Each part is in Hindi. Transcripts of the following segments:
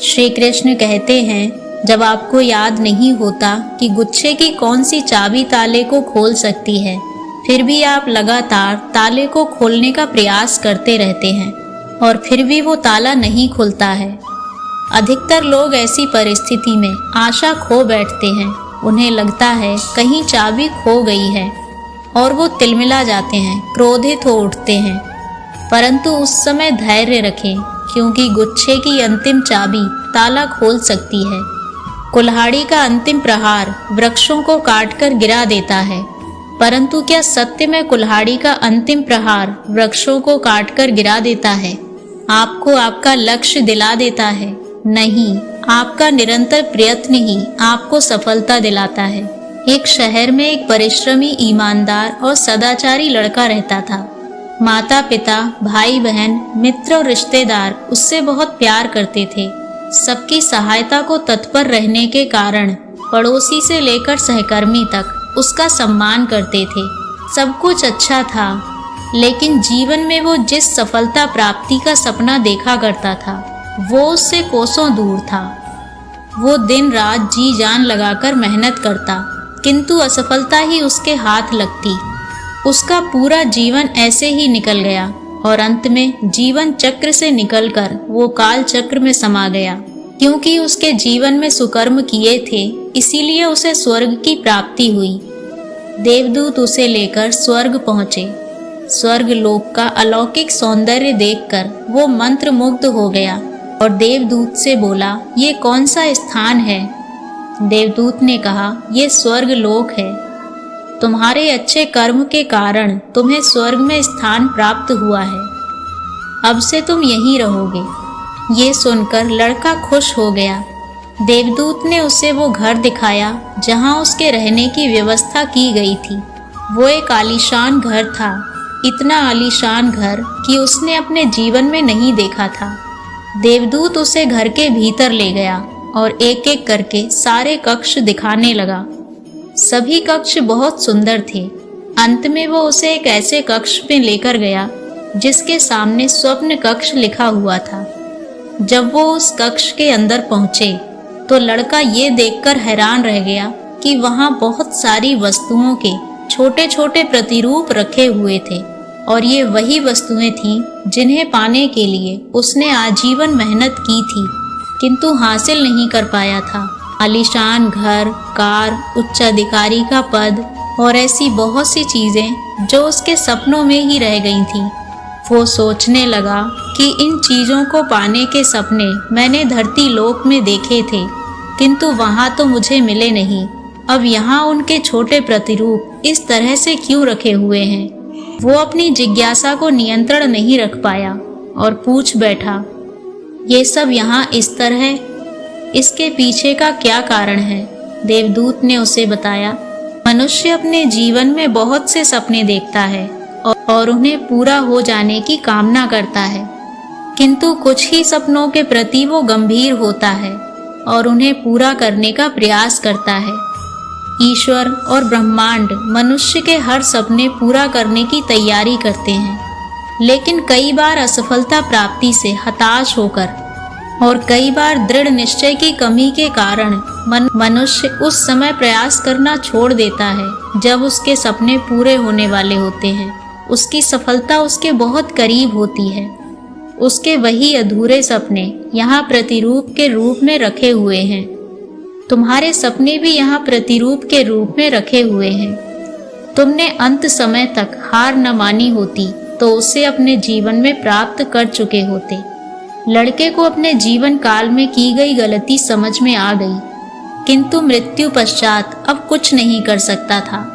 श्री कृष्ण कहते हैं, जब आपको याद नहीं होता कि गुच्छे की कौन सी चाबी ताले को खोल सकती है, फिर भी आप लगातार ताले को खोलने का प्रयास करते रहते हैं और फिर भी वो ताला नहीं खुलता है। अधिकतर लोग ऐसी परिस्थिति में आशा खो बैठते हैं। उन्हें लगता है कहीं चाबी खो गई है और वो तिलमिला जाते हैं, क्रोधित हो उठते हैं। परंतु उस समय धैर्य रखें, क्योंकि गुच्छे की अंतिम चाबी ताला खोल सकती है। कुल्हाड़ी का अंतिम प्रहार वृक्षों को काटकर गिरा देता है, परंतु क्या सत्य में कुल्हाड़ी का अंतिम प्रहार वृक्षों को काटकर गिरा देता है? आपको आपका लक्ष्य दिला देता है? नहीं, आपका निरंतर प्रयत्न ही आपको सफलता दिलाता है। एक शहर में एक परिश्रमी, ईमानदार और सदाचारी लड़का रहता था। माता पिता, भाई बहन, मित्र और रिश्तेदार उससे बहुत प्यार करते थे। सबकी सहायता को तत्पर रहने के कारण पड़ोसी से लेकर सहकर्मी तक उसका सम्मान करते थे। सब कुछ अच्छा था, लेकिन जीवन में वो जिस सफलता प्राप्ति का सपना देखा करता था, वो उससे कोसों दूर था। वो दिन रात जी जान लगाकर मेहनत करता, किंतु असफलता ही उसके हाथ लगती। उसका पूरा जीवन ऐसे ही निकल गया और अंत में जीवन चक्र से निकलकर वो काल चक्र में समा गया। क्योंकि उसके जीवन में सुकर्म किए थे, इसीलिए उसे स्वर्ग की प्राप्ति हुई। देवदूत उसे लेकर स्वर्ग पहुँचे। स्वर्ग लोक का अलौकिक सौंदर्य देखकर वो मंत्रमुग्ध हो गया और देवदूत से बोला, ये कौन सा स्थान है? देवदूत ने कहा, ये स्वर्ग लोक है। तुम्हारे अच्छे कर्म के कारण तुम्हें स्वर्ग में स्थान प्राप्त हुआ है। अब से तुम यहीं रहोगे। ये सुनकर लड़का खुश हो गया। देवदूत ने उसे वो घर दिखाया जहाँ उसके रहने की व्यवस्था की गई थी। वो एक आलीशान घर था, इतना आलीशान घर कि उसने अपने जीवन में नहीं देखा था। देवदूत उसे घर के भीतर ले गया और एक एक करके सारे कक्ष दिखाने लगा। सभी कक्ष बहुत सुंदर थे। अंत में वो उसे एक ऐसे कक्ष में लेकर गया जिसके सामने स्वप्न कक्ष लिखा हुआ था। जब वो उस कक्ष के अंदर पहुंचे तो लड़का ये देखकर हैरान रह गया कि वहां बहुत सारी वस्तुओं के छोटे छोटे प्रतिरूप रखे हुए थे और ये वही वस्तुएं थीं जिन्हें पाने के लिए उसने आजीवन मेहनत की थी, किंतु हासिल नहीं कर पाया था। आलीशान घर, कार, उच्चाधिकारी का पद और ऐसी बहुत सी चीजें जो उसके सपनों में ही रह गई थीं। वो सोचने लगा कि इन चीजों को पाने के सपने मैंने धरती लोक में देखे थे, किंतु वहां तो मुझे मिले नहीं। अब यहाँ उनके छोटे प्रतिरूप इस तरह से क्यों रखे हुए हैं? वो अपनी जिज्ञासा को नियंत्रण नहीं रख पाया और पूछ बैठा, ये सब यहाँ इस तरह है, इसके पीछे का क्या कारण है? देवदूत ने उसे बताया, मनुष्य अपने जीवन में बहुत से सपने देखता है और उन्हें पूरा हो जाने की कामना करता है, किंतु कुछ ही सपनों के प्रति वो गंभीर होता है और उन्हें पूरा करने का प्रयास करता है। ईश्वर और ब्रह्मांड मनुष्य के हर सपने पूरा करने की तैयारी करते हैं, लेकिन कई बार असफलता प्राप्ति से हताश होकर और कई बार दृढ़ निश्चय की कमी के कारण मनुष्य उस समय प्रयास करना छोड़ देता है जब उसके सपने पूरे होने वाले होते हैं। उसकी सफलता उसके बहुत करीब होती है। उसके वही अधूरे सपने यहाँ प्रतिरूप के रूप में रखे हुए हैं। तुम्हारे सपने भी यहाँ प्रतिरूप के रूप में रखे हुए हैं। तुमने अंत समय तक हार न मानी होती तो उसे अपने जीवन में प्राप्त कर चुके होते। लड़के को अपने जीवन काल में की गई गलती समझ में आ गई, किंतु मृत्यु पश्चात अब कुछ नहीं कर सकता था।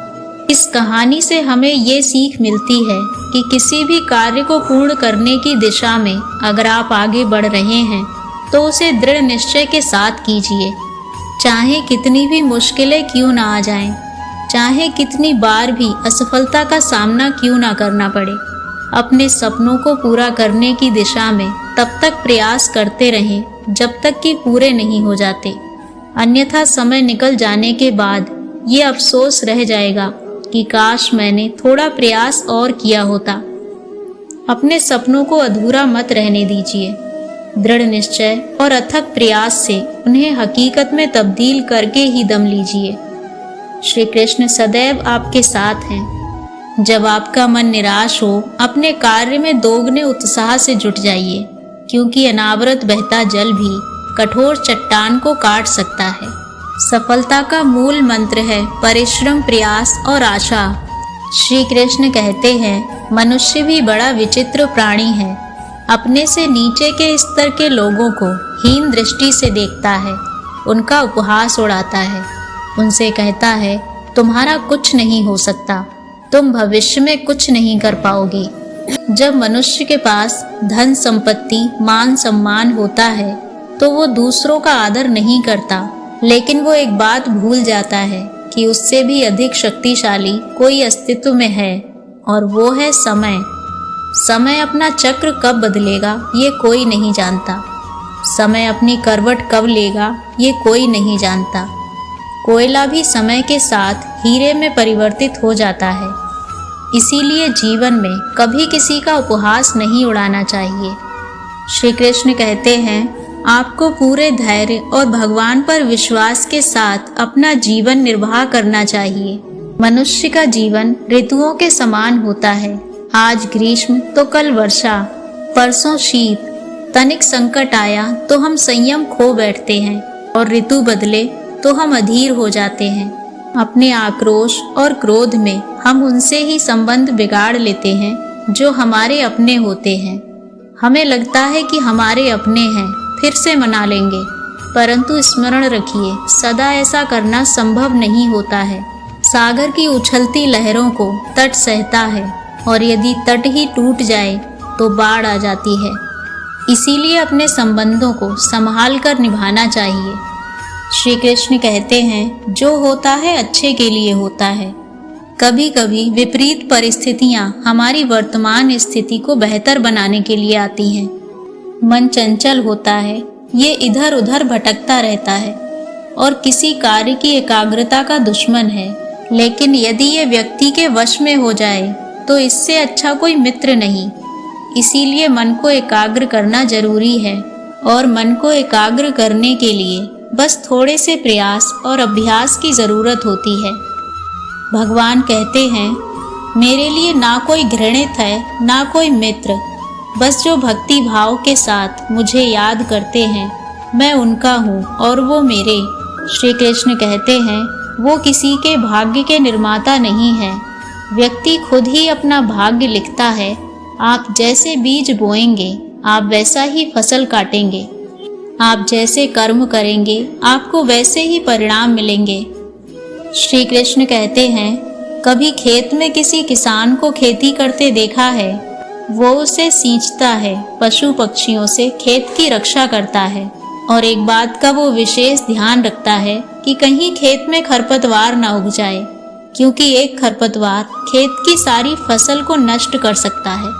इस कहानी से हमें ये सीख मिलती है कि किसी भी कार्य को पूर्ण करने की दिशा में अगर आप आगे बढ़ रहे हैं तो उसे दृढ़ निश्चय के साथ कीजिए। चाहे कितनी भी मुश्किलें क्यों ना आ जाएं, चाहे कितनी बार भी असफलता का सामना क्यों ना करना पड़े, अपने सपनों को पूरा करने की दिशा में तब तक प्रयास करते रहें जब तक कि पूरे नहीं हो जाते। अन्यथा समय निकल जाने के बाद ये अफसोस रह जाएगा कि काश मैंने थोड़ा प्रयास और किया होता। अपने सपनों को अधूरा मत रहने दीजिए। दृढ़ निश्चय और अथक प्रयास से उन्हें हकीकत में तब्दील करके ही दम लीजिए। श्री कृष्ण सदैव आपके साथ हैं। जब आपका मन निराश हो, अपने कार्य में दोगुने उत्साह से जुट जाइए, क्योंकि अनावरत बहता जल भी कठोर चट्टान को काट सकता है। सफलता का मूल मंत्र है परिश्रम, प्रयास और आशा। श्री कृष्ण कहते हैं, मनुष्य भी बड़ा विचित्र प्राणी है। अपने से नीचे के स्तर के लोगों को हीन दृष्टि से देखता है, उनका उपहास उड़ाता है, उनसे कहता है तुम्हारा कुछ नहीं हो सकता, तुम भविष्य में कुछ नहीं कर पाओगे। जब मनुष्य के पास धन संपत्ति, मान सम्मान होता है तो वो दूसरों का आदर नहीं करता, लेकिन वो एक बात भूल जाता है कि उससे भी अधिक शक्तिशाली कोई अस्तित्व में है, और वो है समय। समय अपना चक्र कब बदलेगा ये कोई नहीं जानता। समय अपनी करवट कब लेगा ये कोई नहीं जानता। कोयला भी समय के साथ हीरे में परिवर्तित हो जाता है। इसीलिए जीवन में कभी किसी का उपहास नहीं उड़ाना चाहिए। श्री कृष्ण कहते हैं, आपको पूरे धैर्य और भगवान पर विश्वास के साथ अपना जीवन निर्वाह करना चाहिए। मनुष्य का जीवन ऋतुओं के समान होता है। आज ग्रीष्म तो कल वर्षा, परसों शीत। तनिक संकट आया तो हम संयम खो बैठते हैं, और ऋतु बदले तो हम अधीर हो जाते हैं। अपने आक्रोश और क्रोध में हम उनसे ही संबंध बिगाड़ लेते हैं जो हमारे अपने होते हैं। हमें लगता है कि हमारे अपने हैं, फिर से मना लेंगे, परंतु स्मरण रखिए, सदा ऐसा करना संभव नहीं होता है। सागर की उछलती लहरों को तट सहता है, और यदि तट ही टूट जाए तो बाढ़ आ जाती है। इसीलिए अपने संबंधों को संभाल कर निभाना चाहिए। श्री कृष्ण कहते हैं, जो होता है अच्छे के लिए होता है। कभी कभी विपरीत परिस्थितियां हमारी वर्तमान स्थिति को बेहतर बनाने के लिए आती हैं। मन चंचल होता है, ये इधर उधर भटकता रहता है और किसी कार्य की एकाग्रता का दुश्मन है। लेकिन यदि ये व्यक्ति के वश में हो जाए तो इससे अच्छा कोई मित्र नहीं। इसीलिए मन को एकाग्र करना जरूरी है, और मन को एकाग्र करने के लिए बस थोड़े से प्रयास और अभ्यास की जरूरत होती है। भगवान कहते हैं, मेरे लिए ना कोई घृणित है ना कोई मित्र, बस जो भक्ति भाव के साथ मुझे याद करते हैं, मैं उनका हूँ और वो मेरे। श्री कृष्ण कहते हैं, वो किसी के भाग्य के निर्माता नहीं है। व्यक्ति खुद ही अपना भाग्य लिखता है। आप जैसे बीज बोएंगे आप वैसा ही फसल काटेंगे। आप जैसे कर्म करेंगे आपको वैसे ही परिणाम मिलेंगे। श्री कृष्ण कहते हैं, कभी खेत में किसी किसान को खेती करते देखा है? वो उसे सींचता है, पशु पक्षियों से खेत की रक्षा करता है, और एक बात का वो विशेष ध्यान रखता है कि कहीं खेत में खरपतवार ना उग जाए, क्योंकि एक खरपतवार खेत की सारी फसल को नष्ट कर सकता है।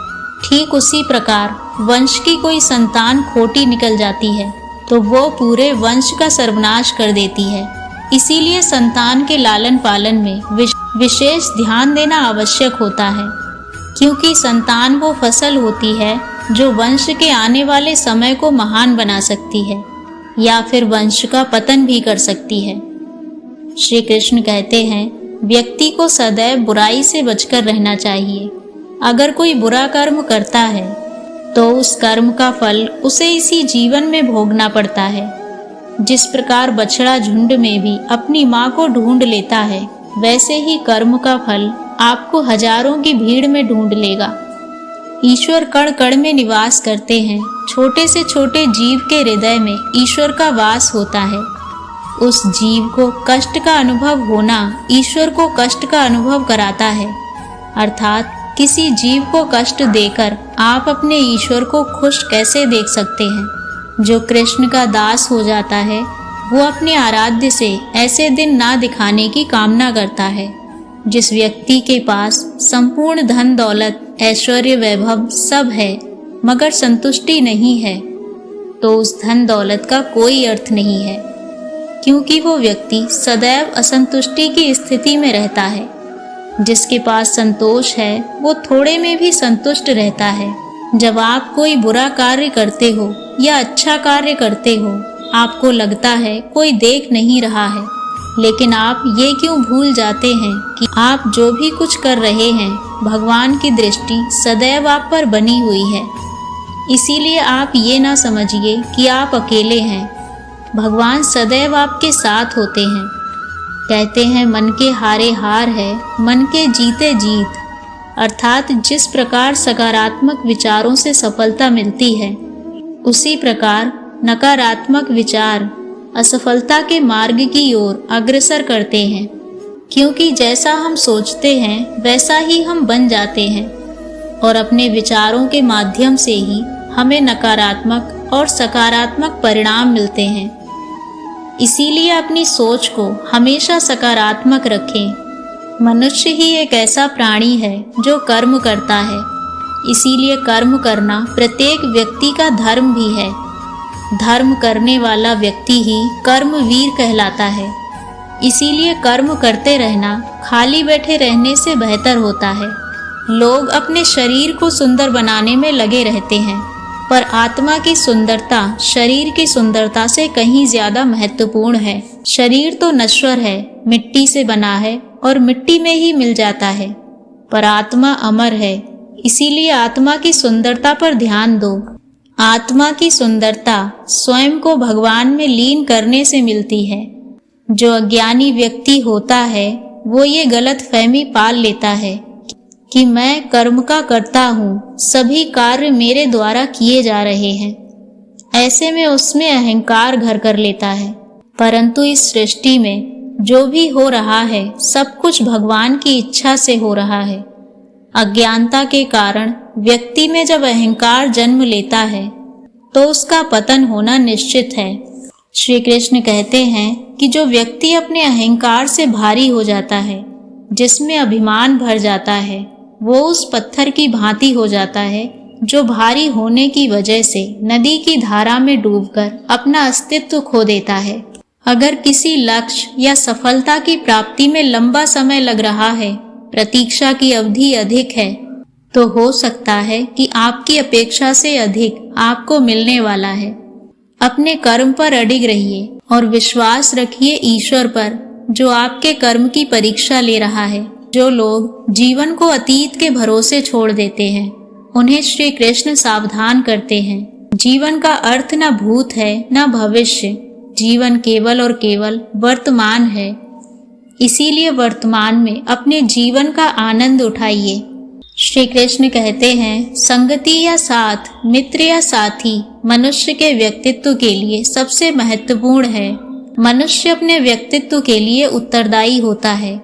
ठीक उसी प्रकार वंश की कोई संतान खोटी निकल जाती है तो वो पूरे वंश का सर्वनाश कर देती है। इसीलिए संतान के लालन पालन में विशेष ध्यान देना आवश्यक होता है, क्योंकि संतान वो फसल होती है जो वंश के आने वाले समय को महान बना सकती है या फिर वंश का पतन भी कर सकती है। श्री कृष्ण कहते हैं, व्यक्ति को सदैव बुराई से बचकर रहना चाहिए। अगर कोई बुरा कर्म करता है तो उस कर्म का फल उसे इसी जीवन में भोगना पड़ता है। जिस प्रकार बछड़ा झुंड में भी अपनी माँ को ढूंढ लेता है, वैसे ही कर्म का फल आपको हजारों की भीड़ में ढूंढ लेगा। ईश्वर कण कण में निवास करते हैं। छोटे से छोटे जीव के हृदय में ईश्वर का वास होता है। उस जीव को कष्ट का अनुभव होना ईश्वर को कष्ट का अनुभव कराता है। अर्थात किसी जीव को कष्ट देकर आप अपने ईश्वर को खुश कैसे देख सकते हैं? जो कृष्ण का दास हो जाता है वो अपने आराध्य से ऐसे दिन ना दिखाने की कामना करता है। जिस व्यक्ति के पास संपूर्ण धन दौलत, ऐश्वर्य, वैभव सब है मगर संतुष्टि नहीं है, तो उस धन दौलत का कोई अर्थ नहीं है, क्योंकि वो व्यक्ति सदैव असंतुष्टि की स्थिति में रहता है। जिसके पास संतोष है वो थोड़े में भी संतुष्ट रहता है। जब आप कोई बुरा कार्य करते हो या अच्छा कार्य करते हो, आपको लगता है कोई देख नहीं रहा है, लेकिन आप ये क्यों भूल जाते हैं कि आप जो भी कुछ कर रहे हैं, भगवान की दृष्टि सदैव आप पर बनी हुई है। इसीलिए आप ये ना समझिए कि आप अकेले हैं, भगवान सदैव आपके साथ होते हैं। कहते हैं मन के हारे हार है, मन के जीते जीत। अर्थात जिस प्रकार सकारात्मक विचारों से सफलता मिलती है, उसी प्रकार नकारात्मक विचार असफलता के मार्ग की ओर अग्रसर करते हैं, क्योंकि जैसा हम सोचते हैं वैसा ही हम बन जाते हैं, और अपने विचारों के माध्यम से ही हमें नकारात्मक और सकारात्मक परिणाम मिलते हैं। इसीलिए अपनी सोच को हमेशा सकारात्मक रखें। मनुष्य ही एक ऐसा प्राणी है जो कर्म करता है, इसीलिए कर्म करना प्रत्येक व्यक्ति का धर्म भी है। धर्म करने वाला व्यक्ति ही कर्मवीर कहलाता है। इसीलिए कर्म करते रहना खाली बैठे रहने से बेहतर होता है। लोग अपने शरीर को सुंदर बनाने में लगे रहते हैं, पर आत्मा की सुंदरता शरीर की सुंदरता से कहीं ज्यादा महत्वपूर्ण है। शरीर तो नश्वर है, मिट्टी से बना है और मिट्टी में ही मिल जाता है, पर आत्मा अमर है। इसीलिए आत्मा की सुंदरता पर ध्यान दो। आत्मा की सुंदरता स्वयं को भगवान में लीन करने से मिलती है। जो अज्ञानी व्यक्ति होता है वो ये गलत फहमी पाल लेता है कि मैं कर्म का करता हूँ, सभी कार्य मेरे द्वारा किए जा रहे हैं। ऐसे में उसमें अहंकार घर कर लेता है। परंतु इस सृष्टि में जो भी हो रहा है सब कुछ भगवान की इच्छा से हो रहा है। अज्ञानता के कारण व्यक्ति में जब अहंकार जन्म लेता है तो उसका पतन होना निश्चित है। श्री कृष्ण कहते हैं कि जो व्यक्ति अपने अहंकार से भारी हो जाता है, जिसमें अभिमान भर जाता है, वो उस पत्थर की भांति हो जाता है जो भारी होने की वजह से नदी की धारा में डूबकर अपना अस्तित्व खो देता है। अगर किसी लक्ष्य या सफलता की प्राप्ति में लंबा समय लग रहा है, प्रतीक्षा की अवधि अधिक है, तो हो सकता है कि आपकी अपेक्षा से अधिक आपको मिलने वाला है। अपने कर्म पर अडिग रहिए और विश्वास रखिए ईश्वर पर, जो आपके कर्म की परीक्षा ले रहा है। जो लोग जीवन को अतीत के भरोसे छोड़ देते हैं, उन्हें श्री कृष्ण सावधान करते हैं। जीवन का अर्थ न भूत है न भविष्य, जीवन केवल और केवल वर्तमान है। इसीलिए वर्तमान में अपने जीवन का आनंद उठाइए। श्री कृष्ण कहते हैं, संगति या साथ, मित्र या साथी मनुष्य के व्यक्तित्व के लिए सबसे महत्वपूर्ण है। मनुष्य अपने व्यक्तित्व के लिए उत्तरदायी होता है,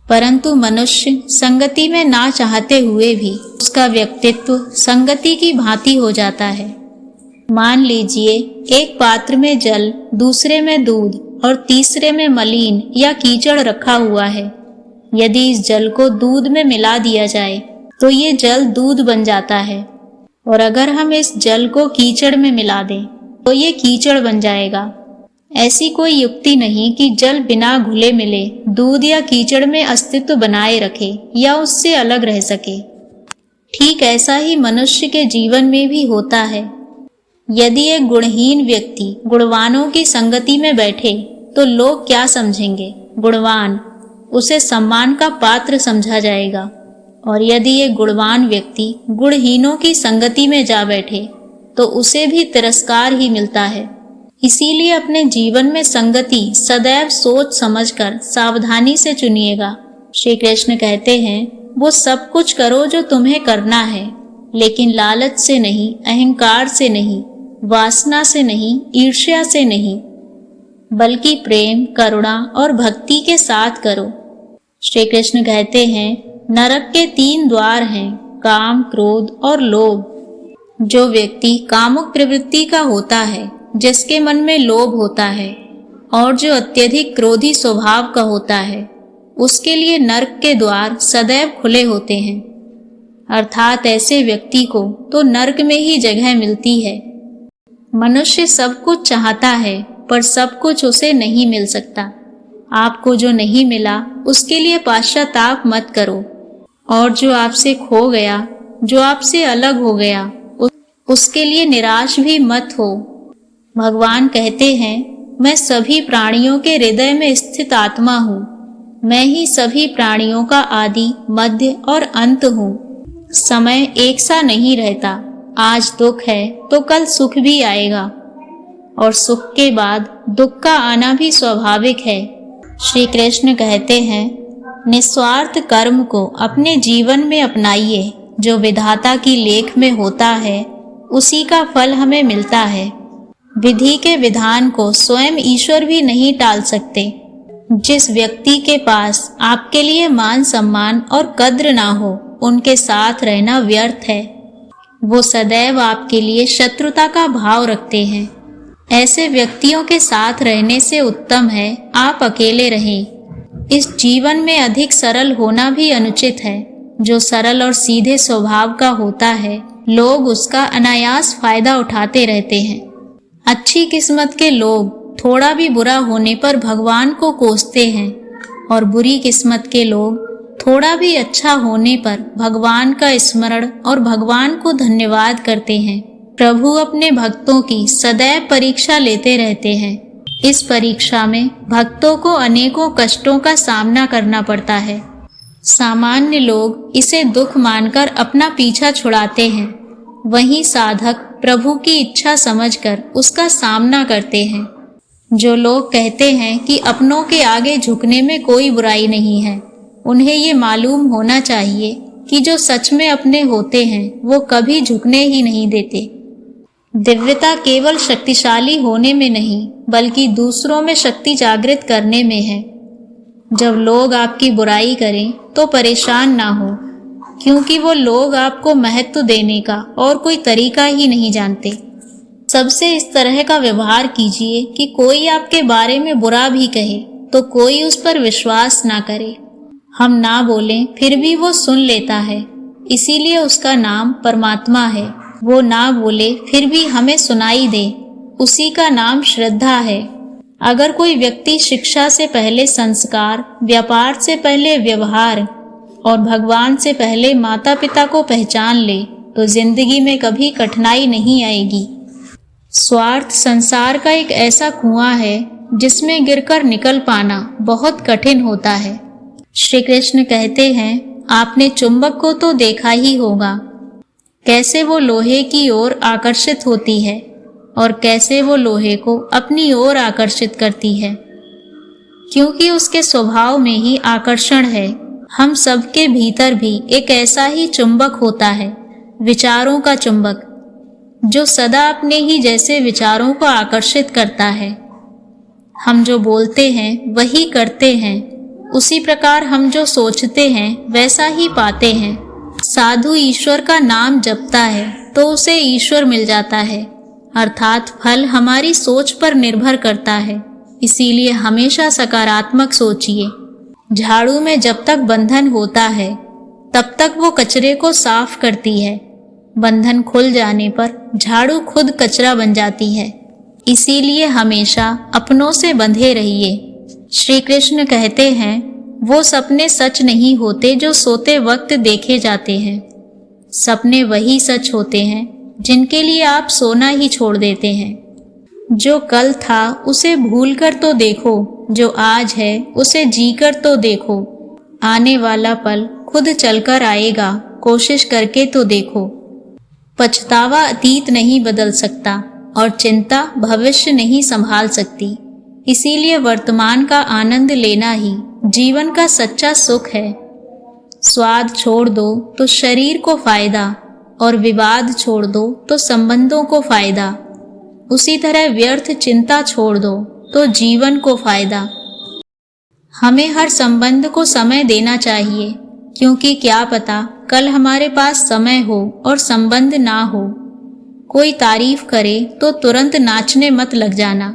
परंतु मनुष्य संगति में ना चाहते हुए भी उसका व्यक्तित्व संगति की भांति हो जाता है। मान लीजिए एक पात्र में जल, दूसरे में दूध और तीसरे में मलिन या कीचड़ रखा हुआ है। यदि इस जल को दूध में मिला दिया जाए तो ये जल दूध बन जाता है, और अगर हम इस जल को कीचड़ में मिला दें तो ये कीचड़ बन जाएगा। ऐसी कोई युक्ति नहीं कि जल बिना घुले मिले दूध या कीचड़ में अस्तित्व बनाए रखे या उससे अलग रह सके। ठीक ऐसा ही मनुष्य के जीवन में भी होता है। यदि एक गुणहीन व्यक्ति गुणवानों की संगति में बैठे तो लोग क्या समझेंगे? गुणवान, उसे सम्मान का पात्र समझा जाएगा। और यदि एक गुणवान व्यक्ति गुणहीनों की संगति में जा बैठे तो उसे भी तिरस्कार ही मिलता है। इसीलिए अपने जीवन में संगति सदैव सोच समझकर सावधानी से चुनिएगा। श्री कृष्ण कहते हैं, वो सब कुछ करो जो तुम्हें करना है, लेकिन लालच से नहीं, अहंकार से नहीं, वासना से नहीं, ईर्ष्या से नहीं, बल्कि प्रेम, करुणा और भक्ति के साथ करो। श्री कृष्ण कहते हैं, नरक के 3 द्वार हैं, काम, क्रोध और लोभ। जो व्यक्ति कामुक प्रवृत्ति का होता है, जिसके मन में लोभ होता है, और जो अत्यधिक क्रोधी स्वभाव का होता है, उसके लिए नरक के द्वार सदैव खुले होते हैं। अर्थात ऐसे व्यक्ति को तो नरक में ही जगह मिलती है। मनुष्य सब कुछ चाहता है, पर सब कुछ उसे नहीं मिल सकता। आपको जो नहीं मिला उसके लिए पश्चाताप मत करो, और जो आपसे खो गया, जो आपसे अलग हो गया, उसके लिए निराश भी मत हो। भगवान कहते हैं, मैं सभी प्राणियों के हृदय में स्थित आत्मा हूँ। मैं ही सभी प्राणियों का आदि, मध्य और अंत हूँ। समय एक सा नहीं रहता। आज दुख है तो कल सुख भी आएगा, और सुख के बाद दुख का आना भी स्वाभाविक है। श्री कृष्ण कहते हैं, निस्वार्थ कर्म को अपने जीवन में अपनाइए। जो विधाता की लेख में होता है उसी का फल हमें मिलता है। विधि के विधान को स्वयं ईश्वर भी नहीं टाल सकते। जिस व्यक्ति के पास आपके लिए मान सम्मान और कद्र ना हो, उनके साथ रहना व्यर्थ है। वो सदैव आपके लिए शत्रुता का भाव रखते हैं। ऐसे व्यक्तियों के साथ रहने से उत्तम है आप अकेले रहें। इस जीवन में अधिक सरल होना भी अनुचित है। जो सरल और सीधे स्वभाव का होता है, लोग उसका अनायास फायदा उठाते रहते हैं। अच्छी किस्मत के लोग थोड़ा भी बुरा होने पर भगवान को कोसते हैं, और बुरी किस्मत के लोग थोड़ा भी अच्छा होने पर भगवान का स्मरण और भगवान को धन्यवाद करते हैं। प्रभु अपने भक्तों की सदैव परीक्षा लेते रहते हैं। इस परीक्षा में भक्तों को अनेकों कष्टों का सामना करना पड़ता है। सामान्य लोग इसे दुख मानकर अपना पीछा छुड़ाते हैं, वहीं साधक प्रभु की इच्छा समझकर उसका सामना करते हैं। जो लोग कहते हैं कि अपनों के आगे झुकने में कोई बुराई नहीं है, उन्हें ये मालूम होना चाहिए कि जो सच में अपने होते हैं वो कभी झुकने ही नहीं देते। दिव्यता केवल शक्तिशाली होने में नहीं, बल्कि दूसरों में शक्ति जागृत करने में है। जब लोग आपकी बुराई करें तो परेशान ना हो, क्योंकि वो लोग आपको महत्व देने का और कोई तरीका ही नहीं जानते। सबसे इस तरह का व्यवहार कीजिए कि कोई आपके बारे में बुरा भी कहे तो कोई उस पर विश्वास ना करे। हम ना बोलें फिर भी वो सुन लेता है, इसीलिए उसका नाम परमात्मा है। वो ना बोले फिर भी हमें सुनाई दे, उसी का नाम श्रद्धा है। अगर कोई व्यक्ति शिक्षा से पहले संस्कार, व्यापार से पहले व्यवहार और भगवान से पहले माता पिता को पहचान ले तो जिंदगी में कभी कठिनाई नहीं आएगी। स्वार्थ संसार का एक ऐसा कुआं है जिसमें गिरकर निकल पाना बहुत कठिन होता है। श्री कृष्ण कहते हैं, आपने चुंबक को तो देखा ही होगा, कैसे वो लोहे की ओर आकर्षित होती है और कैसे वो लोहे को अपनी ओर आकर्षित करती है, क्योंकि उसके स्वभाव में ही आकर्षण है। हम सबके भीतर भी एक ऐसा ही चुंबक होता है, विचारों का चुंबक, जो सदा अपने ही जैसे विचारों को आकर्षित करता है। हम जो बोलते हैं वही करते हैं, उसी प्रकार हम जो सोचते हैं वैसा ही पाते हैं। साधु ईश्वर का नाम जपता है तो उसे ईश्वर मिल जाता है, अर्थात फल हमारी सोच पर निर्भर करता है। इसीलिए हमेशा सकारात्मक सोचिए। झाड़ू में जब तक बंधन होता है तब तक वो कचरे को साफ करती है। बंधन खुल जाने पर झाड़ू खुद कचरा बन जाती है। इसीलिए हमेशा अपनों से बंधे रहिए। श्री कृष्ण कहते हैं, वो सपने सच नहीं होते जो सोते वक्त देखे जाते हैं। सपने वही सच होते हैं जिनके लिए आप सोना ही छोड़ देते हैं। जो कल था उसे भूलकर तो देखो, जो आज है उसे जीकर तो देखो। आने वाला पल खुद चलकर आएगा, कोशिश करके तो देखो। पछतावा अतीत नहीं बदल सकता और चिंता भविष्य नहीं संभाल सकती। इसीलिए वर्तमान का आनंद लेना ही जीवन का सच्चा सुख है। स्वाद छोड़ दो तो शरीर को फायदा, और विवाद छोड़ दो तो संबंधों को फायदा। उसी तरह व्यर्थ चिंता छोड़ दो तो जीवन को फायदा। हमें हर संबंध को समय देना चाहिए, क्योंकि क्या पता कल हमारे पास समय हो और संबंध ना हो। कोई तारीफ करे तो तुरंत नाचने मत लग जाना।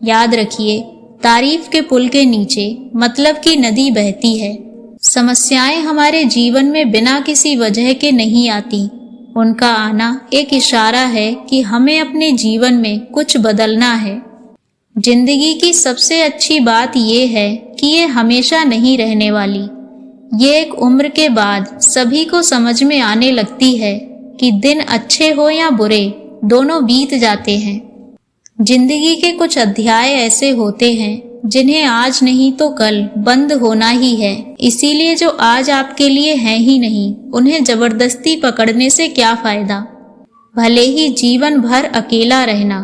याद रखिए, तारीफ के पुल के नीचे मतलब की नदी बहती है। समस्याएं हमारे जीवन में बिना किसी वजह के नहीं आती। उनका आना एक इशारा है कि हमें अपने जीवन में कुछ बदलना है। जिंदगी की सबसे अच्छी बात यह है कि ये हमेशा नहीं रहने वाली। ये एक उम्र के बाद सभी को समझ में आने लगती है, कि दिन अच्छे हो या बुरे, दोनों बीत जाते हैं। जिंदगी के कुछ अध्याय ऐसे होते हैं जिन्हें आज नहीं तो कल बंद होना ही है। इसीलिए जो आज आपके लिए हैं ही नहीं, उन्हें जबरदस्ती पकड़ने से क्या फायदा। भले ही जीवन भर अकेला रहना,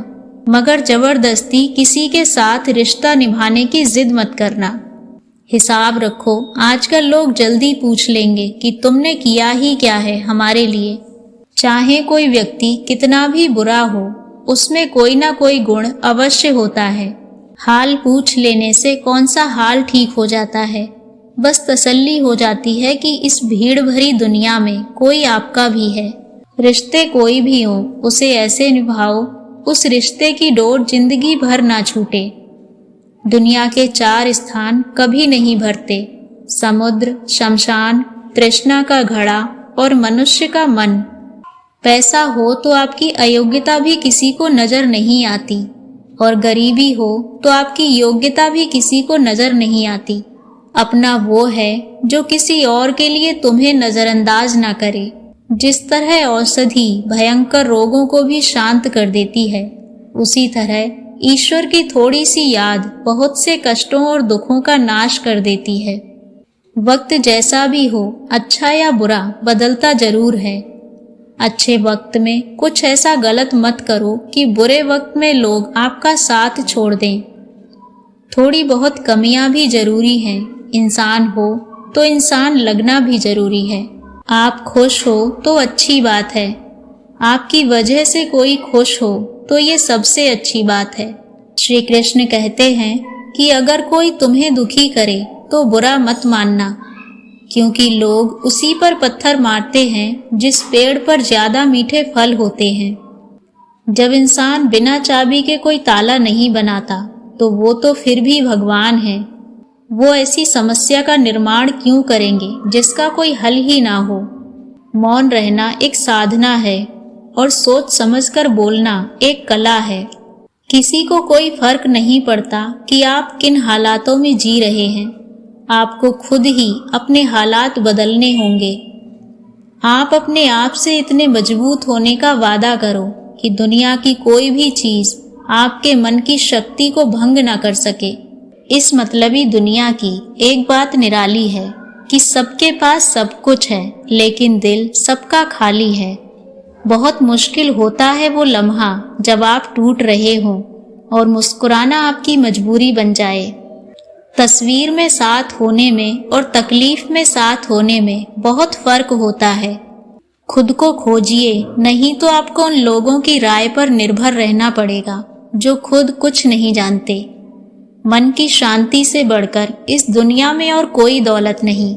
मगर जबरदस्ती किसी के साथ रिश्ता निभाने की जिद मत करना। हिसाब रखो, आजकल लोग जल्दी पूछ लेंगे कि तुमने किया ही क्या है हमारे लिए। चाहे कोई व्यक्ति कितना भी बुरा हो, उसमें कोई ना कोई गुण अवश्य होता है। हाल पूछ लेने से कौन सा हाल ठीक हो जाता है। बस तसल्ली हो जाती है कि इस भीड़ भरी दुनिया में कोई आपका भी है। रिश्ते कोई भी हो, उसे ऐसे निभाओ उस रिश्ते की डोर जिंदगी भर ना छूटे। दुनिया के 4 स्थान कभी नहीं भरते: समुद्र, शमशान, तृष्णा का घड़ा और मनुष्य का मन। पैसा हो तो आपकी अयोग्यता भी किसी को नजर नहीं आती, और गरीबी हो तो आपकी योग्यता भी किसी को नजर नहीं आती। अपना वो है जो किसी और के लिए तुम्हें नजरअंदाज ना करे। जिस तरह औषधि भयंकर रोगों को भी शांत कर देती है, उसी तरह ईश्वर की थोड़ी सी याद बहुत से कष्टों और दुखों का नाश कर देती है। वक्त जैसा भी हो, अच्छा या बुरा, बदलता जरूर है। अच्छे वक्त में कुछ ऐसा गलत मत करो कि बुरे वक्त में लोग आपका साथ छोड़ दें। थोड़ी बहुत कमियां भी जरूरी हैं। इंसान हो तो इंसान लगना भी जरूरी है। आप खुश हो तो अच्छी बात है। आपकी वजह से कोई खुश हो तो ये सबसे अच्छी बात है। श्री कृष्ण कहते हैं कि अगर कोई तुम्हें दुखी करे तो बुरा मत मानना, क्योंकि लोग उसी पर पत्थर मारते हैं जिस पेड़ पर ज्यादा मीठे फल होते हैं। जब इंसान बिना चाबी के कोई ताला नहीं बनाता, तो वो तो फिर भी भगवान है। वो ऐसी समस्या का निर्माण क्यों करेंगे जिसका कोई हल ही ना हो। मौन रहना एक साधना है और सोच समझकर बोलना एक कला है। किसी को कोई फर्क नहीं पड़ता कि आप किन हालातों में जी रहे हैं। आपको खुद ही अपने हालात बदलने होंगे। आप अपने आप से इतने मजबूत होने का वादा करो कि दुनिया की कोई भी चीज आपके मन की शक्ति को भंग ना कर सके। इस मतलबी दुनिया की एक बात निराली है कि सबके पास सब कुछ है, लेकिन दिल सबका खाली है। बहुत मुश्किल होता है वो लम्हा जब आप टूट रहे हों और मुस्कुराना आपकी मजबूरी बन जाए। तस्वीर में साथ होने में और तकलीफ में साथ होने में बहुत फर्क होता है। खुद को खोजिए, नहीं तो आपको उन लोगों की राय पर निर्भर रहना पड़ेगा जो खुद कुछ नहीं जानते। मन की शांति से बढ़कर इस दुनिया में और कोई दौलत नहीं।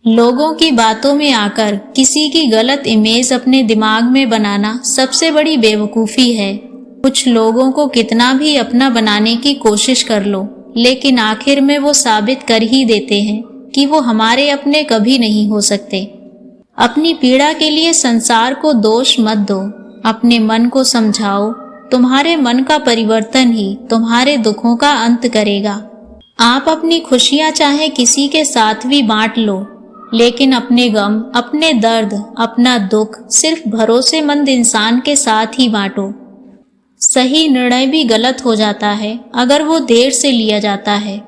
लोगों की बातों में आकर किसी की गलत इमेज अपने दिमाग में बनाना सबसे बड़ी बेवकूफ़ी है। कुछ लोगों को कितना भी अपना बनाने की कोशिश कर लो, लेकिन आखिर में वो साबित कर ही देते हैं कि वो हमारे अपने कभी नहीं हो सकते। अपनी पीड़ा के लिए संसार को दोष मत दो, अपने मन को समझाओ। तुम्हारे मन का परिवर्तन ही तुम्हारे दुखों का अंत करेगा। आप अपनी खुशियां चाहे किसी के साथ भी बांट लो, लेकिन अपने गम, अपने दर्द, अपना दुख सिर्फ भरोसेमंद इंसान के साथ ही बांटो। सही निर्णय भी गलत हो जाता है अगर वो देर से लिया जाता है।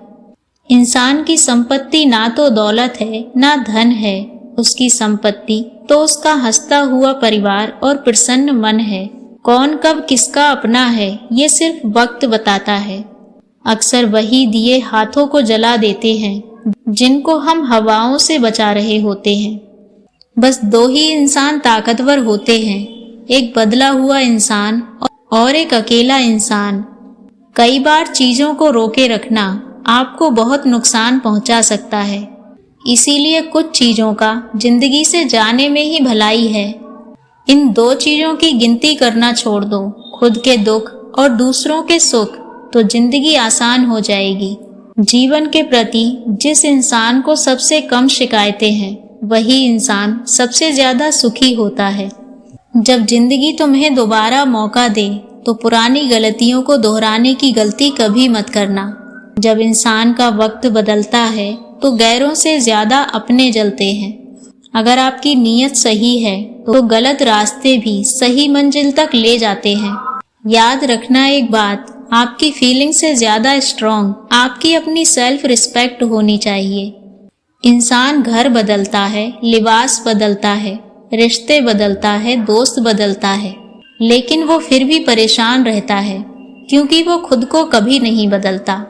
इंसान की संपत्ति ना तो दौलत है ना धन है, उसकी संपत्ति तो उसका हंसता हुआ परिवार और प्रसन्न मन है। कौन कब किसका अपना है ये सिर्फ वक्त बताता है। अक्सर वही दिए हाथों को जला देते हैं जिनको हम हवाओं से बचा रहे होते हैं। बस 2 ही इंसान ताकतवर होते हैं, एक बदला हुआ इंसान और एक अकेला इंसान। कई बार चीजों को रोके रखना आपको बहुत नुकसान पहुंचा सकता है। इसीलिए कुछ चीजों का जिंदगी से जाने में ही भलाई है। इन 2 चीजों की गिनती करना छोड़ दो, खुद के दुख और दूसरों के सुख, तो जिंदगी आसान हो जाएगी। जीवन के प्रति जिस इंसान को सबसे कम शिकायतें हैं, वही इंसान सबसे ज्यादा सुखी होता है। जब जिंदगी तुम्हें दोबारा मौका दे तो पुरानी गलतियों को दोहराने की गलती कभी मत करना। जब इंसान का वक्त बदलता है तो गैरों से ज्यादा अपने जलते हैं। अगर आपकी नीयत सही है तो गलत रास्ते भी सही मंजिल तक ले जाते हैं। याद रखना एक बात, आपकी फीलिंग से ज्यादा स्ट्रॉन्ग आपकी अपनी सेल्फ रिस्पेक्ट होनी चाहिए। इंसान घर बदलता है, लिबास बदलता है, रिश्ते बदलता है, दोस्त बदलता है, लेकिन वो फिर भी परेशान रहता है क्योंकि वो खुद को कभी नहीं बदलता।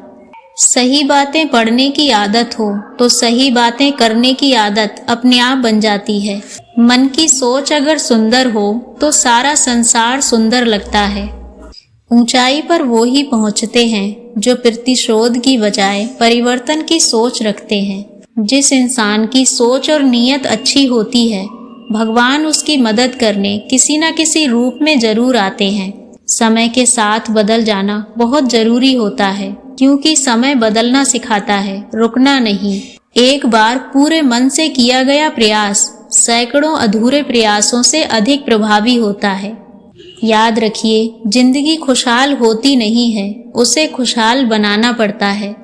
सही बातें पढ़ने की आदत हो तो सही बातें करने की आदत अपने आप बन जाती है। मन की सोच अगर सुंदर हो तो सारा संसार सुंदर लगता है। ऊंचाई पर वो ही पहुंचते हैं जो प्रतिशोध की बजाय परिवर्तन की सोच रखते हैं। जिस इंसान की सोच और नीयत अच्छी होती है, भगवान उसकी मदद करने किसी न किसी रूप में जरूर आते हैं। समय के साथ बदल जाना बहुत जरूरी होता है क्योंकि समय बदलना सिखाता है, रुकना नहीं। एक बार पूरे मन से किया गया प्रयास सैकड़ों अधूरे प्रयासों से अधिक प्रभावी होता है। याद रखिए, जिंदगी खुशहाल होती नहीं है, उसे खुशहाल बनाना पड़ता है।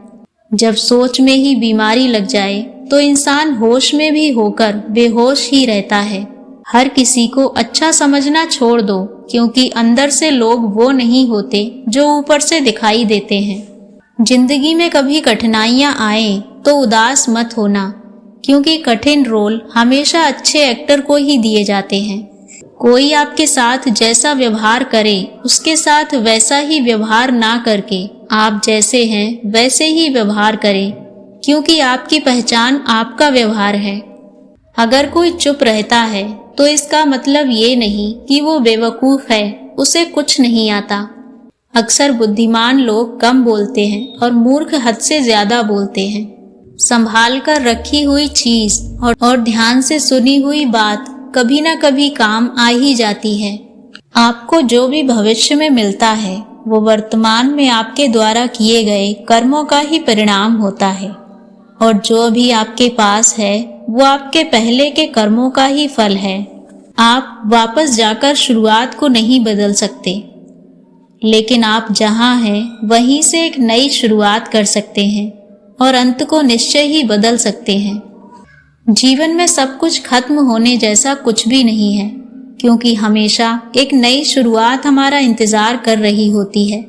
जब सोच में ही बीमारी लग जाए तो इंसान होश में भी होकर बेहोश ही रहता है। हर किसी को अच्छा समझना छोड़ दो क्योंकि अंदर से लोग वो नहीं होते जो ऊपर से दिखाई देते हैं। जिंदगी में कभी कठिनाइयां आए तो उदास मत होना क्योंकि कठिन रोल हमेशा अच्छे एक्टर को ही दिए जाते हैं। कोई आपके साथ जैसा व्यवहार करे उसके साथ वैसा ही व्यवहार ना करके आप जैसे हैं वैसे ही व्यवहार करें क्योंकि आपकी पहचान आपका व्यवहार है। अगर कोई चुप रहता है तो इसका मतलब ये नहीं कि वो बेवकूफ है, उसे कुछ नहीं आता। अक्सर बुद्धिमान लोग कम बोलते हैं और मूर्ख हद से ज्यादा बोलते हैं। संभाल कर रखी हुई चीज और ध्यान से सुनी हुई बात कभी ना कभी काम आ ही जाती है। आपको जो भी भविष्य में मिलता है वो वर्तमान में आपके द्वारा किए गए कर्मों का ही परिणाम होता है और जो भी आपके पास है वो आपके पहले के कर्मों का ही फल है। आप वापस जाकर शुरुआत को नहीं बदल सकते, लेकिन आप जहां हैं वहीं से एक नई शुरुआत कर सकते हैं और अंत को निश्चय ही बदल सकते हैं। जीवन में सब कुछ खत्म होने जैसा कुछ भी नहीं है क्योंकि हमेशा एक नई शुरुआत हमारा इंतजार कर रही होती है।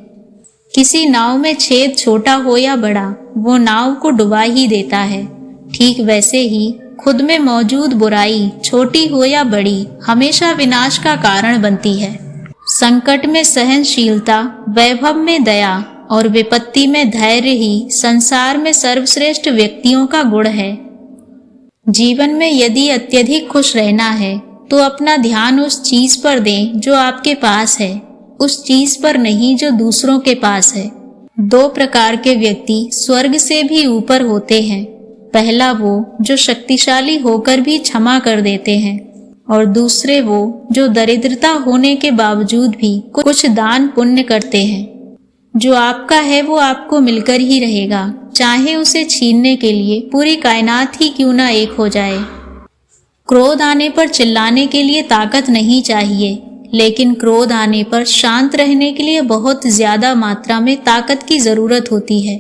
किसी नाव में छेद छोटा हो या बड़ा, वो नाव को डुबा ही देता है। ठीक वैसे ही खुद में मौजूद बुराई छोटी हो या बड़ी हमेशा विनाश का कारण बनती है। संकट में सहनशीलता, वैभव में दया और विपत्ति में धैर्य ही संसार में सर्वश्रेष्ठ व्यक्तियों का गुण है। जीवन में यदि अत्यधिक खुश रहना है तो अपना ध्यान उस चीज पर दें जो आपके पास है, उस चीज पर नहीं जो दूसरों के पास है। दो प्रकार के व्यक्ति स्वर्ग से भी ऊपर होते हैं। पहला वो जो शक्तिशाली होकर भी क्षमा कर देते हैं और दूसरे वो जो दरिद्रता होने के बावजूद भी कुछ दान पुण्य करते हैं। जो आपका है वो आपको मिलकर ही रहेगा, चाहे उसे छीनने के लिए पूरी कायनात ही क्यों ना एक हो जाए। क्रोध आने पर चिल्लाने के लिए ताकत नहीं चाहिए, लेकिन क्रोध आने पर शांत रहने के लिए बहुत ज्यादा मात्रा में ताकत की जरूरत होती है।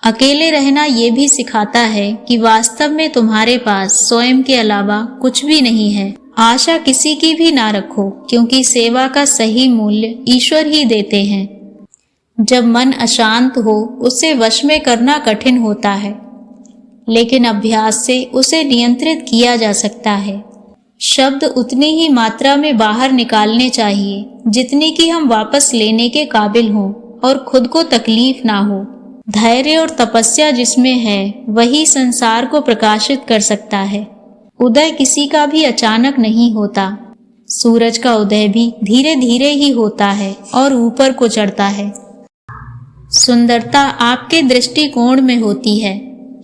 अकेले रहना ये भी सिखाता है कि वास्तव में तुम्हारे पास स्वयं के अलावा कुछ भी नहीं है। आशा किसी की भी ना रखो क्योंकि सेवा का सही मूल्य ईश्वर ही देते हैं। जब मन अशांत हो उसे वश में करना कठिन होता है, लेकिन अभ्यास से उसे नियंत्रित किया जा सकता है। शब्द उतनी ही मात्रा में बाहर निकालने चाहिए जितनी कि हम वापस लेने के काबिल हों और खुद को तकलीफ ना हो। धैर्य और तपस्या जिसमें है वही संसार को प्रकाशित कर सकता है। उदय किसी का भी अचानक नहीं होता। सूरज का उदय भी धीरे धीरे ही होता है और ऊपर को चढ़ता है। सुंदरता आपके दृष्टिकोण में होती है,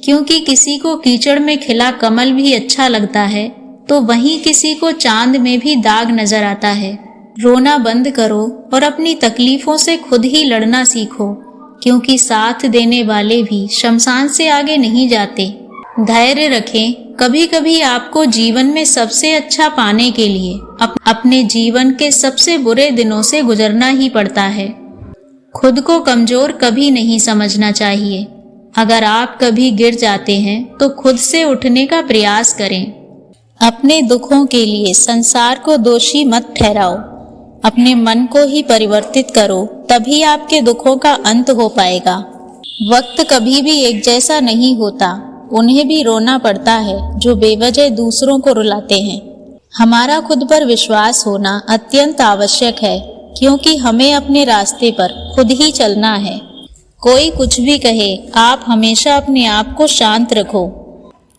क्योंकि किसी को कीचड़ में खिला कमल भी अच्छा लगता है तो वहीं किसी को चांद में भी दाग नजर आता है। रोना बंद करो और अपनी तकलीफों से खुद ही लड़ना सीखो, क्योंकि साथ देने वाले भी शमशान से आगे नहीं जाते। धैर्य रखें। कभी कभी आपको जीवन में सबसे अच्छा पाने के लिए अपने जीवन के सबसे बुरे दिनों से गुजरना ही पड़ता है। खुद को कमजोर कभी नहीं समझना चाहिए। अगर आप कभी गिर जाते हैं तो खुद से उठने का प्रयास करें। अपने दुखों के लिए संसार को दोषी मत ठहराओ, अपने मन को ही परिवर्तित करो, तभी आपके दुखों का अंत हो पाएगा। वक्त कभी भी एक जैसा नहीं होता, उन्हें भी रोना पड़ता है जो बेवजह दूसरों को रुलाते हैं। हमारा खुद पर विश्वास होना अत्यंत आवश्यक है, क्योंकि हमें अपने रास्ते पर खुद ही चलना है। कोई कुछ भी कहे, आप हमेशा अपने आप को शांत रखो,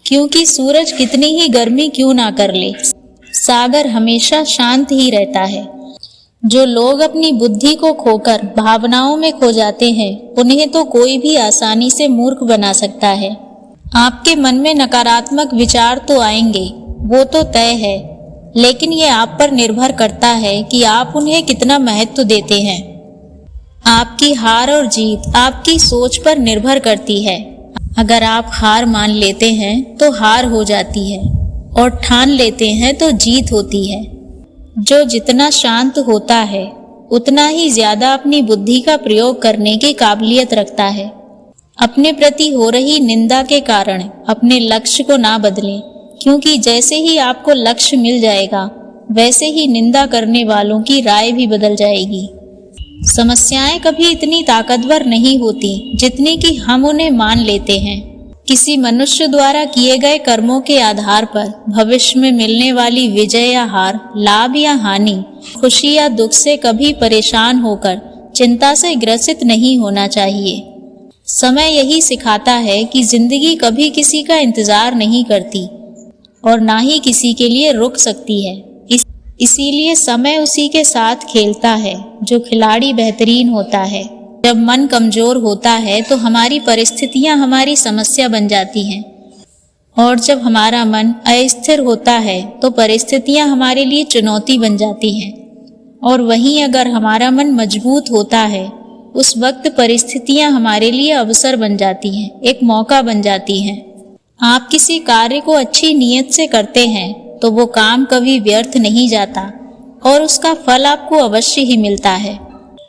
क्योंकि सूरज कितनी ही गर्मी क्यों ना कर ले, सागर हमेशा शांत ही रहता है। जो लोग अपनी बुद्धि को खोकर भावनाओं में खो जाते हैं, उन्हें तो कोई भी आसानी से मूर्ख बना सकता है। आपके मन में नकारात्मक विचार तो आएंगे, वो तो तय है, लेकिन ये आप पर निर्भर करता है कि आप उन्हें कितना महत्व देते हैं। आपकी हार और जीत आपकी सोच पर निर्भर करती है। अगर आप हार मान लेते हैं तो हार हो जाती है, और ठान लेते हैं तो जीत होती है। जो जितना शांत होता है, उतना ही ज्यादा अपनी बुद्धि का प्रयोग करने की काबिलियत रखता है। अपने प्रति हो रही निंदा के कारण अपने लक्ष्य को ना बदलें, क्योंकि जैसे ही आपको लक्ष्य मिल जाएगा, वैसे ही निंदा करने वालों की राय भी बदल जाएगी। समस्याएं कभी इतनी ताकतवर नहीं होती जितनी कि हम उन्हें मान लेते हैं। किसी मनुष्य द्वारा किए गए कर्मों के आधार पर भविष्य में मिलने वाली विजय या हार, लाभ या हानि, खुशी या दुख से कभी परेशान होकर चिंता से ग्रसित नहीं होना चाहिए। समय यही सिखाता है कि जिंदगी कभी किसी का इंतजार नहीं करती और ना ही किसी के लिए रुक सकती है। इसीलिए समय उसी के साथ खेलता है जो खिलाड़ी बेहतरीन होता है। जब मन कमजोर होता है तो हमारी परिस्थितियां हमारी समस्या बन जाती हैं, और जब हमारा मन अस्थिर होता है तो परिस्थितियां हमारे लिए चुनौती बन जाती हैं। और वहीं अगर हमारा मन मजबूत होता है, उस वक्त परिस्थितियां हमारे लिए अवसर बन जाती हैं, एक मौका बन जाती हैं। आप किसी कार्य को अच्छी नीयत से करते हैं तो वो काम कभी व्यर्थ नहीं जाता और उसका फल आपको अवश्य ही मिलता है।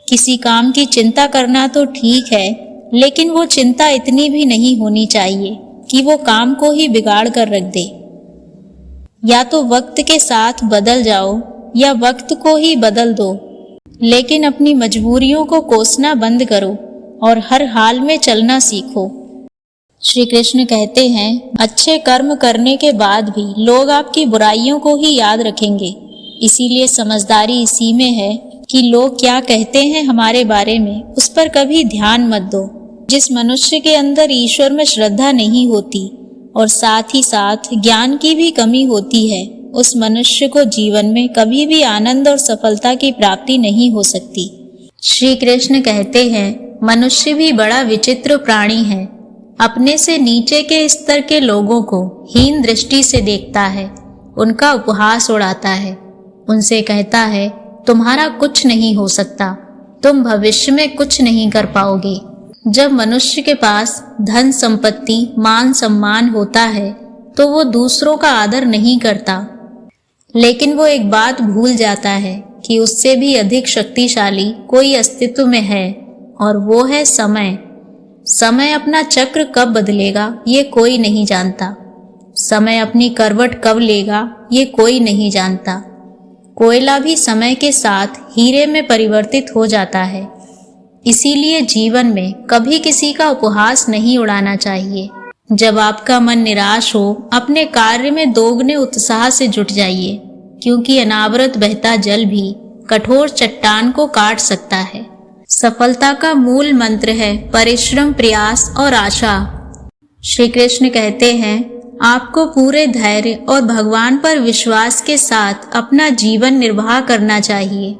किसी काम की चिंता करना तो ठीक है, लेकिन वो चिंता इतनी भी नहीं होनी चाहिए कि वो काम को ही बिगाड़ कर रख दे। या तो वक्त के साथ बदल जाओ या वक्त को ही बदल दो, लेकिन अपनी मजबूरियों को कोसना बंद करो और हर हाल में चलना सीखो। श्री कृष्ण कहते हैं, अच्छे कर्म करने के बाद भी लोग आपकी बुराइयों को ही याद रखेंगे। इसीलिए समझदारी इसी में है कि लोग क्या कहते हैं हमारे बारे में, उस पर कभी ध्यान मत दो। जिस मनुष्य के अंदर ईश्वर में श्रद्धा नहीं होती और साथ ही साथ ज्ञान की भी कमी होती है, उस मनुष्य को जीवन में कभी भी आनंद और सफलता की प्राप्ति नहीं हो सकती। श्री कृष्ण कहते हैं, मनुष्य भी बड़ा विचित्र प्राणी है। अपने से नीचे के स्तर के लोगों को हीन दृष्टि से देखता है, उनका उपहास उड़ाता है, उनसे कहता है, तुम्हारा कुछ नहीं हो सकता, तुम भविष्य में कुछ नहीं कर पाओगे। जब मनुष्य के पास धन संपत्ति मान सम्मान होता है तो वो दूसरों का आदर नहीं करता, लेकिन वो एक बात भूल जाता है कि उससे भी अधिक शक्तिशाली कोई अस्तित्व में है, और वो है समय। समय अपना चक्र कब बदलेगा ये कोई नहीं जानता। समय अपनी करवट कब लेगा ये कोई नहीं जानता। कोयला भी समय के साथ हीरे में परिवर्तित हो जाता है। इसीलिए जीवन में कभी किसी का उपहास नहीं उड़ाना चाहिए। जब आपका मन निराश हो, अपने कार्य में दोगुने उत्साह से जुट जाइए, क्योंकि अनावरत बहता जल भी कठोर चट्टान को काट सकता है। सफलता का मूल मंत्र है परिश्रम, प्रयास और आशा। श्री कृष्ण कहते हैं, आपको पूरे धैर्य और भगवान पर विश्वास के साथ अपना जीवन निर्वाह करना चाहिए।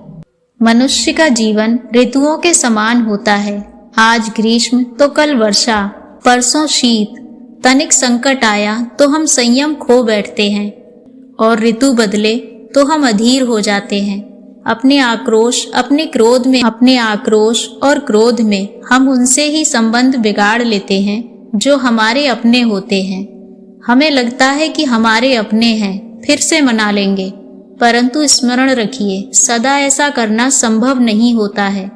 मनुष्य का जीवन ऋतुओं के समान होता है। आज ग्रीष्म तो कल वर्षा, परसों शीत। तनिक संकट आया तो हम संयम खो बैठते हैं, और ऋतु बदले तो हम अधीर हो जाते हैं। अपने आक्रोश और क्रोध में हम उनसे ही संबंध बिगाड़ लेते हैं जो हमारे अपने होते हैं। हमें लगता है कि हमारे अपने हैं, फिर से मना लेंगे, परंतु स्मरण रखिए, सदा ऐसा करना संभव नहीं होता है।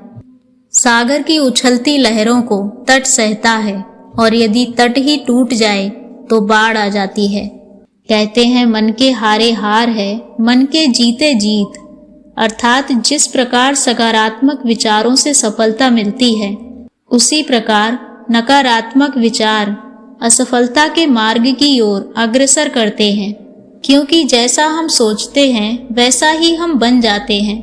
सागर की उछलती लहरों को तट सहता है, और यदि तट ही टूट जाए तो बाढ़ आ जाती है। कहते हैं मन के हारे हार है, मन के जीते जीत। अर्थात जिस प्रकार सकारात्मक विचारों से सफलता मिलती है, उसी प्रकार नकारात्मक विचार असफलता के मार्ग की ओर अग्रसर करते हैं। क्योंकि जैसा हम सोचते हैं वैसा ही हम बन जाते हैं,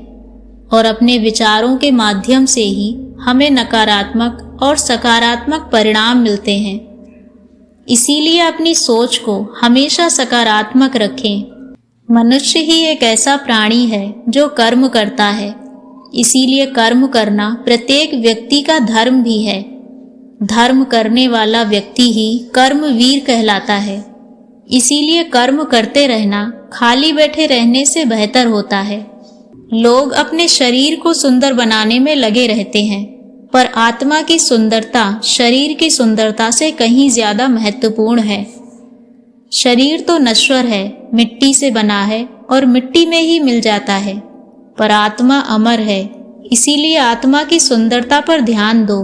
और अपने विचारों के माध्यम से ही हमें नकारात्मक और सकारात्मक परिणाम मिलते हैं। इसीलिए अपनी सोच को हमेशा सकारात्मक रखें। मनुष्य ही एक ऐसा प्राणी है जो कर्म करता है, इसीलिए कर्म करना प्रत्येक व्यक्ति का धर्म भी है। धर्म करने वाला व्यक्ति ही कर्मवीर कहलाता है। इसीलिए कर्म करते रहना खाली बैठे रहने से बेहतर होता है। लोग अपने शरीर को सुंदर बनाने में लगे रहते हैं, पर आत्मा की सुंदरता शरीर की सुंदरता से कहीं ज्यादा महत्वपूर्ण है। शरीर तो नश्वर है, मिट्टी से बना है और मिट्टी में ही मिल जाता है, पर आत्मा अमर है। इसीलिए आत्मा की सुंदरता पर ध्यान दो।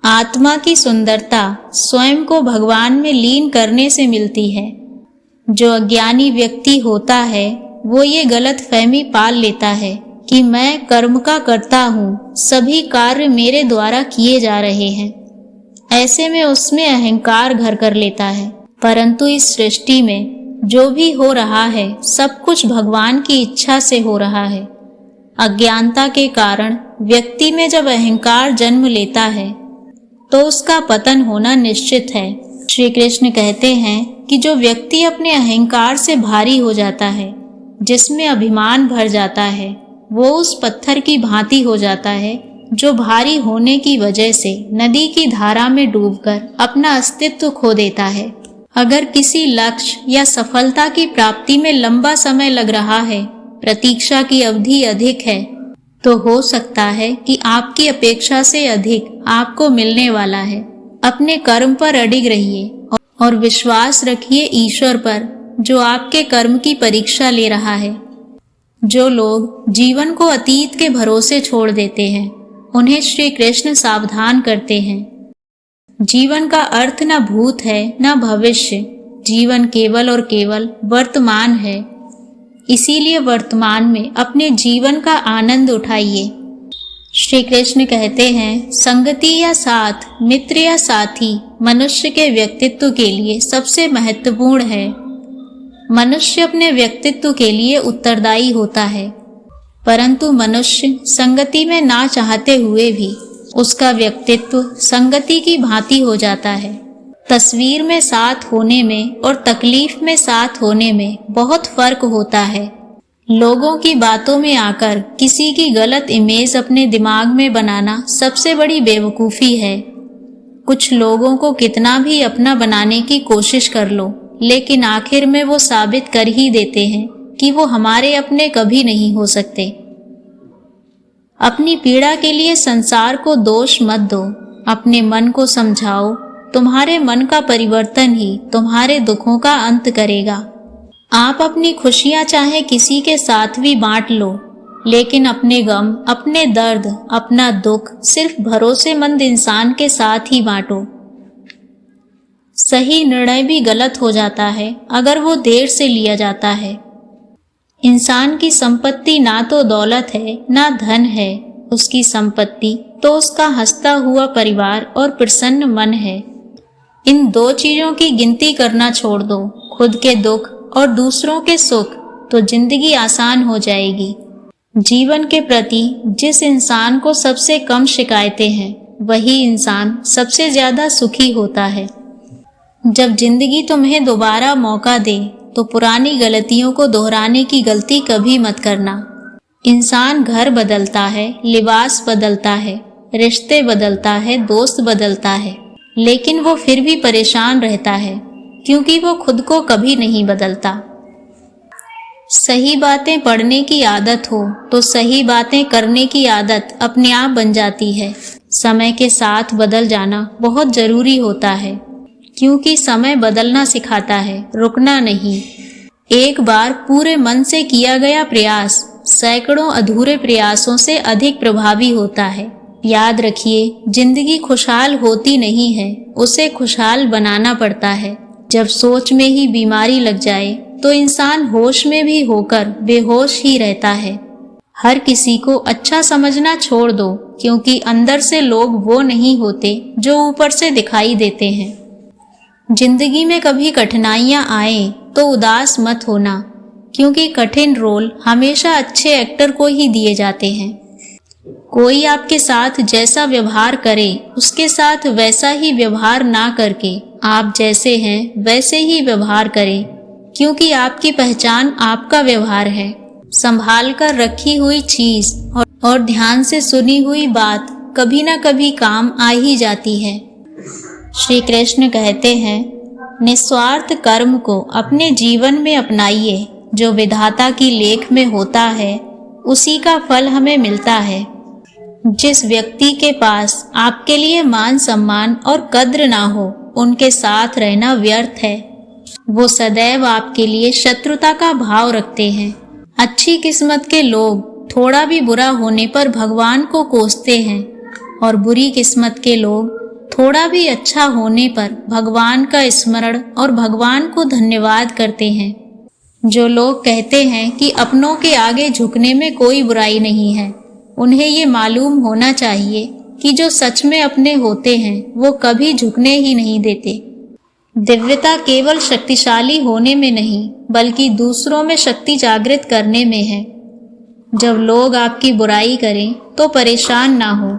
आत्मा की सुंदरता स्वयं को भगवान में लीन करने से मिलती है। जो अज्ञानी व्यक्ति होता है वो ये गलत फहमी पाल लेता है कि मैं कर्म का करता हूँ, सभी कार्य मेरे द्वारा किए जा रहे हैं। ऐसे में उसमें अहंकार घर कर लेता है। परंतु इस सृष्टि में जो भी हो रहा है सब कुछ भगवान की इच्छा से हो रहा है। अज्ञानता के कारण व्यक्ति में जब अहंकार जन्म लेता है तो उसका पतन होना निश्चित है। श्री कृष्ण कहते हैं कि जो व्यक्ति अपने अहंकार से भारी हो जाता है, जिसमें अभिमान भर जाता है, वो उस पत्थर की भांति हो जाता है जो भारी होने की वजह से नदी की धारा में डूबकर अपना अस्तित्व खो देता है। अगर किसी लक्ष्य या सफलता की प्राप्ति में लंबा समय लग रहा है, प्रतीक्षा की अवधि अधिक है, तो हो सकता है कि आपकी अपेक्षा से अधिक आपको मिलने वाला है। अपने कर्म पर अडिग रहिए और विश्वास रखिए ईश्वर पर, जो आपके कर्म की परीक्षा ले रहा है। जो लोग जीवन को अतीत के भरोसे छोड़ देते हैं, उन्हें श्री कृष्ण सावधान करते हैं। जीवन का अर्थ न भूत है न भविष्य, जीवन केवल और केवल वर्तमान है। इसीलिए वर्तमान में अपने जीवन का आनंद उठाइए। श्री कृष्ण कहते हैं, संगति या साथ, मित्र या साथी मनुष्य के व्यक्तित्व के लिए सबसे महत्वपूर्ण है। मनुष्य अपने व्यक्तित्व के लिए उत्तरदायी होता है, परंतु मनुष्य संगति में ना चाहते हुए भी उसका व्यक्तित्व संगति की भांति हो जाता है। तस्वीर में साथ होने में और तकलीफ में साथ होने में बहुत फर्क होता है। लोगों की बातों में आकर किसी की गलत इमेज अपने दिमाग में बनाना सबसे बड़ी बेवकूफ़ी है। कुछ लोगों को कितना भी अपना बनाने की कोशिश कर लो, लेकिन आखिर में वो साबित कर ही देते हैं कि वो हमारे अपने कभी नहीं हो सकते। अपनी पीड़ा के लिए संसार को दोष मत दो, अपने मन को समझाओ। तुम्हारे मन का परिवर्तन ही तुम्हारे दुखों का अंत करेगा। आप अपनी खुशियां चाहे किसी के साथ भी बांट लो, लेकिन अपने गम, अपने दर्द, अपना दुख सिर्फ भरोसेमंद इंसान के साथ ही बांटो। सही निर्णय भी गलत हो जाता है अगर वो देर से लिया जाता है। इंसान की संपत्ति ना तो दौलत है ना धन है, उसकी संपत्ति तो उसका हंसता हुआ परिवार और प्रसन्न मन है। इन दो चीजों की गिनती करना छोड़ दो, खुद के दुख और दूसरों के सुख, तो जिंदगी आसान हो जाएगी। जीवन के प्रति जिस इंसान को सबसे कम शिकायतें हैं, वही इंसान सबसे ज्यादा सुखी होता है। जब जिंदगी तुम्हें दोबारा मौका दे तो पुरानी गलतियों को दोहराने की गलती कभी मत करना। इंसान घर बदलता है, लिबास बदलता है, रिश्ते बदलता है, दोस्त बदलता है, लेकिन वो फिर भी परेशान रहता है क्योंकि वो खुद को कभी नहीं बदलता। सही बातें पढ़ने की आदत हो तो सही बातें करने की आदत अपने आप बन जाती है। समय के साथ बदल जाना बहुत जरूरी होता है, क्योंकि समय बदलना सिखाता है, रुकना नहीं। एक बार पूरे मन से किया गया प्रयास सैकड़ों अधूरे प्रयासों से अधिक प्रभावी होता है। याद रखिए, जिंदगी खुशहाल होती नहीं है, उसे खुशहाल बनाना पड़ता है। जब सोच में ही बीमारी लग जाए तो इंसान होश में भी होकर बेहोश ही रहता है। हर किसी को अच्छा समझना छोड़ दो, क्योंकि अंदर से लोग वो नहीं होते जो ऊपर से दिखाई देते हैं। जिंदगी में कभी कठिनाइयां आए तो उदास मत होना, क्योंकि कठिन रोल हमेशा अच्छे एक्टर को ही दिए जाते हैं। कोई आपके साथ जैसा व्यवहार करे, उसके साथ वैसा ही व्यवहार ना करके आप जैसे हैं वैसे ही व्यवहार करें, क्योंकि आपकी पहचान आपका व्यवहार है। संभाल कर रखी हुई चीज और ध्यान से सुनी हुई बात कभी ना कभी काम आ ही जाती है। श्री कृष्ण कहते हैं, निस्वार्थ कर्म को अपने जीवन में अपनाइए। जो विधाता की लेख में होता है उसी का फल हमें मिलता है। जिस व्यक्ति के पास आपके लिए मान सम्मान और कद्र ना हो, उनके साथ रहना व्यर्थ है। वो सदैव आपके लिए शत्रुता का भाव रखते हैं। अच्छी किस्मत के लोग थोड़ा भी बुरा होने पर भगवान को कोसते हैं, और बुरी किस्मत के लोग थोड़ा भी अच्छा होने पर भगवान का स्मरण और भगवान को धन्यवाद करते हैं। जो लोग कहते हैं कि अपनों के आगे झुकने में कोई बुराई नहीं है, उन्हें ये मालूम होना चाहिए कि जो सच में अपने होते हैं वो कभी झुकने ही नहीं देते। दिव्यता केवल शक्तिशाली होने में नहीं, बल्कि दूसरों में शक्ति जागृत करने में है। जब लोग आपकी बुराई करें तो परेशान ना हो,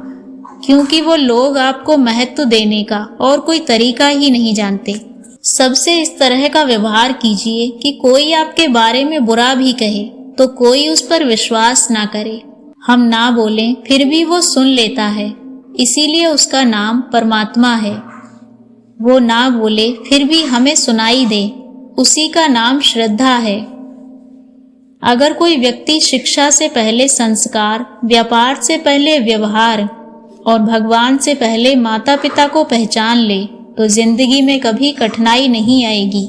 क्योंकि वो लोग आपको महत्व देने का और कोई तरीका ही नहीं जानते। सबसे इस तरह का व्यवहार कीजिए कि कोई आपके बारे में बुरा भी कहे तो कोई उस पर विश्वास ना करे। हम ना बोलें फिर भी वो सुन लेता है, इसीलिए उसका नाम परमात्मा है। वो ना बोले फिर भी हमें सुनाई दे, उसी का नाम श्रद्धा है। अगर कोई व्यक्ति शिक्षा से पहले संस्कार, व्यापार से पहले व्यवहार और भगवान से पहले माता पिता को पहचान ले तो जिंदगी में कभी कठिनाई नहीं आएगी।